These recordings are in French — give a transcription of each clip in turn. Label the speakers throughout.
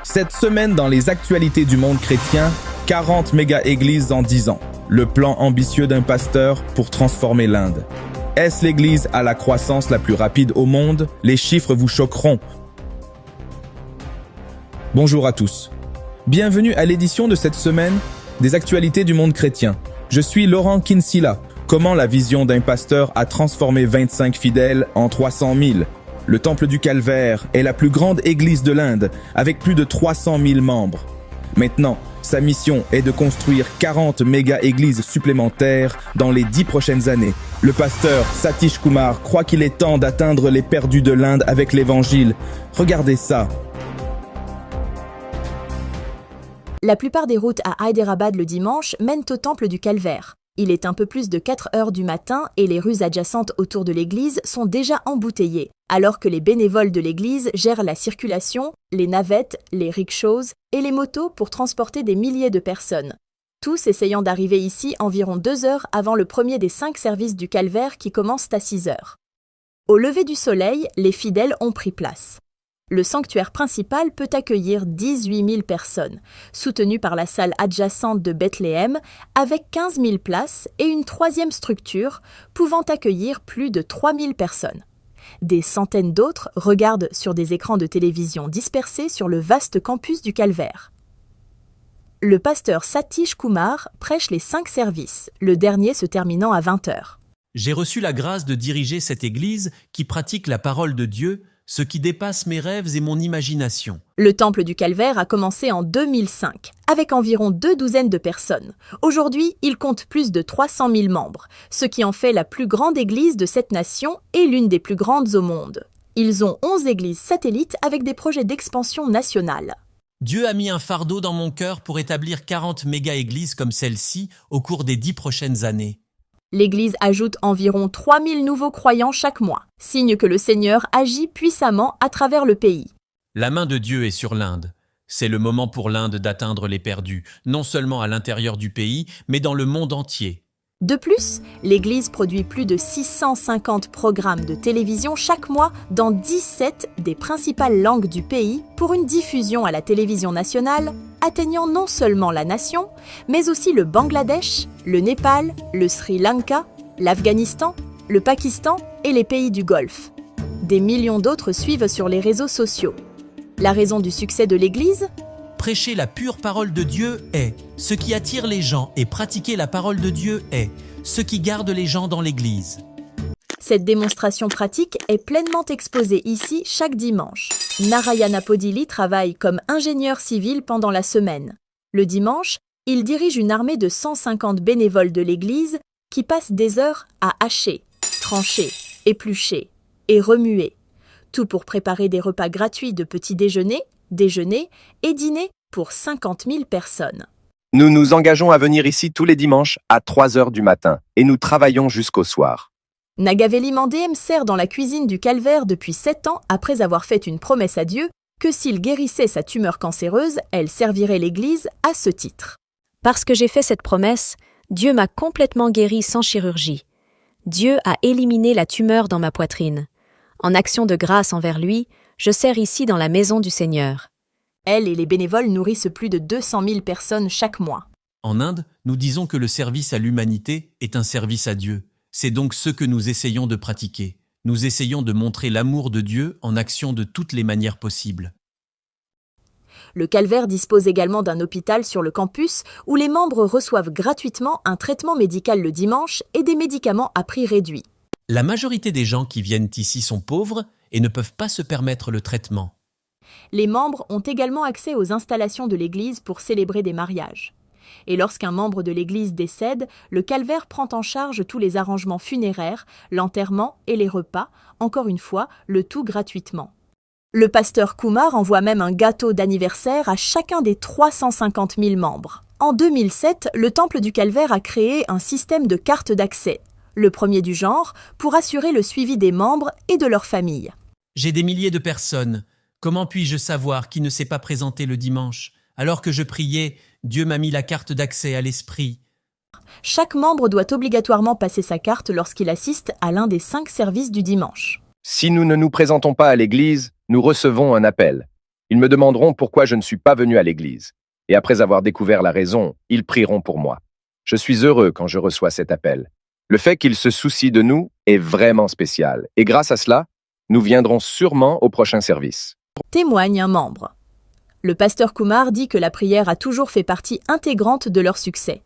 Speaker 1: Cette semaine dans les actualités du monde chrétien, 40 méga-églises en 10 ans. Le plan ambitieux d'un pasteur pour transformer l'Inde. Est-ce l'église à la croissance la plus rapide au monde? Les chiffres vous choqueront. Bonjour à tous. Bienvenue à l'édition de cette semaine des actualités du monde chrétien. Je suis Laurent Kinsilla. Comment la vision d'un pasteur a transformé 25 fidèles en 300 000? Le Temple du Calvaire est la plus grande église de l'Inde, avec plus de 300 000 membres. Maintenant, sa mission est de construire 40 méga-églises supplémentaires dans les 10 prochaines années. Le pasteur Satish Kumar croit qu'il est temps d'atteindre les perdus de l'Inde avec l'Évangile. Regardez ça.
Speaker 2: La plupart des routes à Hyderabad le dimanche mènent au Temple du Calvaire. Il est un peu plus de 4 heures du matin et les rues adjacentes autour de l'église sont déjà embouteillées, alors que les bénévoles de l'église gèrent la circulation, les navettes, les rickshaws et les motos pour transporter des milliers de personnes. Tous essayant d'arriver ici environ 2 heures avant le premier des 5 services du Calvaire qui commencent à 6 heures. Au lever du soleil, les fidèles ont pris place. Le sanctuaire principal peut accueillir 18 000 personnes, soutenu par la salle adjacente de Bethléem, avec 15 000 places et une troisième structure pouvant accueillir plus de 3 000 personnes. Des centaines d'autres regardent sur des écrans de télévision dispersés sur le vaste campus du Calvaire. Le pasteur Satish Kumar prêche les 5 services, le dernier se terminant à 20 heures.
Speaker 3: J'ai reçu la grâce de diriger cette église qui pratique la parole de Dieu, ce qui dépasse mes rêves et mon imagination.
Speaker 2: Le Temple du Calvaire a commencé en 2005, avec environ 2 douzaines de personnes. Aujourd'hui, il compte plus de 300 000 membres, ce qui en fait la plus grande église de cette nation et l'une des plus grandes au monde. Ils ont 11 églises satellites avec des projets d'expansion nationale.
Speaker 3: Dieu a mis un fardeau dans mon cœur pour établir 40 méga-églises comme celle-ci au cours des 10 prochaines années.
Speaker 2: L'Église ajoute environ 3 000 nouveaux croyants chaque mois, signe que le Seigneur agit puissamment à travers le pays.
Speaker 3: La main de Dieu est sur l'Inde. C'est le moment pour l'Inde d'atteindre les perdus, non seulement à l'intérieur du pays, mais dans le monde entier.
Speaker 2: De plus, l'Église produit plus de 650 programmes de télévision chaque mois dans 17 des principales langues du pays pour une diffusion à la télévision nationale, atteignant non seulement la nation, mais aussi le Bangladesh, le Népal, le Sri Lanka, l'Afghanistan, le Pakistan et les pays du Golfe. Des millions d'autres suivent sur les réseaux sociaux. La raison du succès de l'Église ?
Speaker 3: Prêcher la pure parole de Dieu est ce qui attire les gens et pratiquer la parole de Dieu est ce qui garde les gens dans l'Église.
Speaker 2: Cette démonstration pratique est pleinement exposée ici chaque dimanche. Narayana Podili travaille comme ingénieur civil pendant la semaine. Le dimanche, il dirige une armée de 150 bénévoles de l'Église qui passent des heures à hacher, trancher, éplucher et remuer. Tout pour préparer des repas gratuits de petit déjeuner et dîner pour 50 000 personnes.
Speaker 4: Nous nous engageons à venir ici tous les dimanches à 3 heures du matin et nous travaillons jusqu'au soir.
Speaker 2: Nagaveli Mandem sert dans la cuisine du Calvaire depuis 7 ans après avoir fait une promesse à Dieu que s'il guérissait sa tumeur cancéreuse, elle servirait l'Église à ce titre.
Speaker 5: Parce que j'ai fait cette promesse, Dieu m'a complètement guéri sans chirurgie. Dieu a éliminé la tumeur dans ma poitrine. En action de grâce envers lui, je sers ici dans la maison du Seigneur.
Speaker 2: Elle et les bénévoles nourrissent plus de 200 000 personnes chaque mois.
Speaker 3: En Inde, nous disons que le service à l'humanité est un service à Dieu. C'est donc ce que nous essayons de pratiquer. Nous essayons de montrer l'amour de Dieu en action de toutes les manières possibles.
Speaker 2: Le Calvaire dispose également d'un hôpital sur le campus où les membres reçoivent gratuitement un traitement médical le dimanche et des médicaments à prix réduit.
Speaker 3: La majorité des gens qui viennent ici sont pauvres et ne peuvent pas se permettre le traitement.
Speaker 2: Les membres ont également accès aux installations de l'Église pour célébrer des mariages. Et lorsqu'un membre de l'Église décède, le Calvaire prend en charge tous les arrangements funéraires, l'enterrement et les repas, encore une fois, le tout gratuitement. Le pasteur Kumar envoie même un gâteau d'anniversaire à chacun des 350 000 membres. En 2007, le Temple du Calvaire a créé un système de cartes d'accès, le premier du genre, pour assurer le suivi des membres et de leurs familles.
Speaker 3: J'ai des milliers de personnes. Comment puis-je savoir qui ne s'est pas présenté le dimanche ? Alors que je priais, Dieu m'a mis la carte d'accès à l'esprit.
Speaker 2: Chaque membre doit obligatoirement passer sa carte lorsqu'il assiste à l'un des 5 services du dimanche.
Speaker 4: Si nous ne nous présentons pas à l'église, nous recevons un appel. Ils me demanderont pourquoi je ne suis pas venu à l'église. Et après avoir découvert la raison, ils prieront pour moi. Je suis heureux quand je reçois cet appel. Le fait qu'ils se soucient de nous est vraiment spécial. Et grâce à cela, nous viendrons sûrement au prochain service.
Speaker 2: Témoigne un membre. Le pasteur Kumar dit que la prière a toujours fait partie intégrante de leur succès.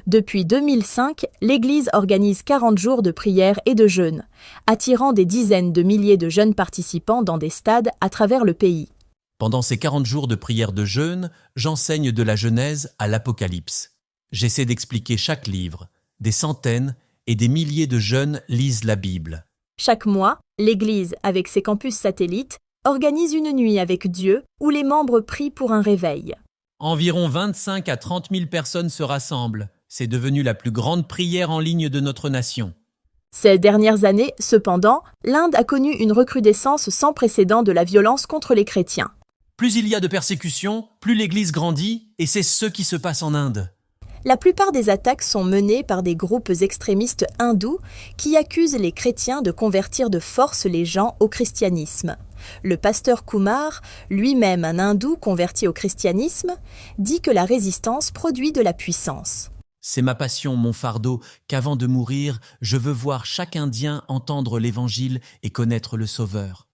Speaker 2: Depuis 2005, l'Église organise 40 jours de prière et de jeûne, attirant des dizaines de milliers de jeunes participants dans des stades à travers le pays.
Speaker 3: Pendant ces 40 jours de prière de jeûne, j'enseigne de la Genèse à l'Apocalypse. J'essaie d'expliquer chaque livre. Des centaines et des milliers de jeunes lisent la Bible.
Speaker 2: Chaque mois, l'Église, avec ses campus satellites, organise une nuit avec Dieu où les membres prient pour un réveil.
Speaker 3: Environ 25 à 30 000 personnes se rassemblent. C'est devenu la plus grande prière en ligne de notre nation.
Speaker 2: Ces dernières années, cependant, l'Inde a connu une recrudescence sans précédent de la violence contre les chrétiens.
Speaker 3: Plus il y a de persécutions, plus l'Église grandit, et c'est ce qui se passe en Inde.
Speaker 2: La plupart des attaques sont menées par des groupes extrémistes hindous qui accusent les chrétiens de convertir de force les gens au christianisme. Le pasteur Kumar, lui-même un hindou converti au christianisme, dit que la résistance produit de la puissance.
Speaker 3: C'est ma passion, mon fardeau, qu'avant de mourir, je veux voir chaque Indien entendre l'Évangile et connaître le Sauveur.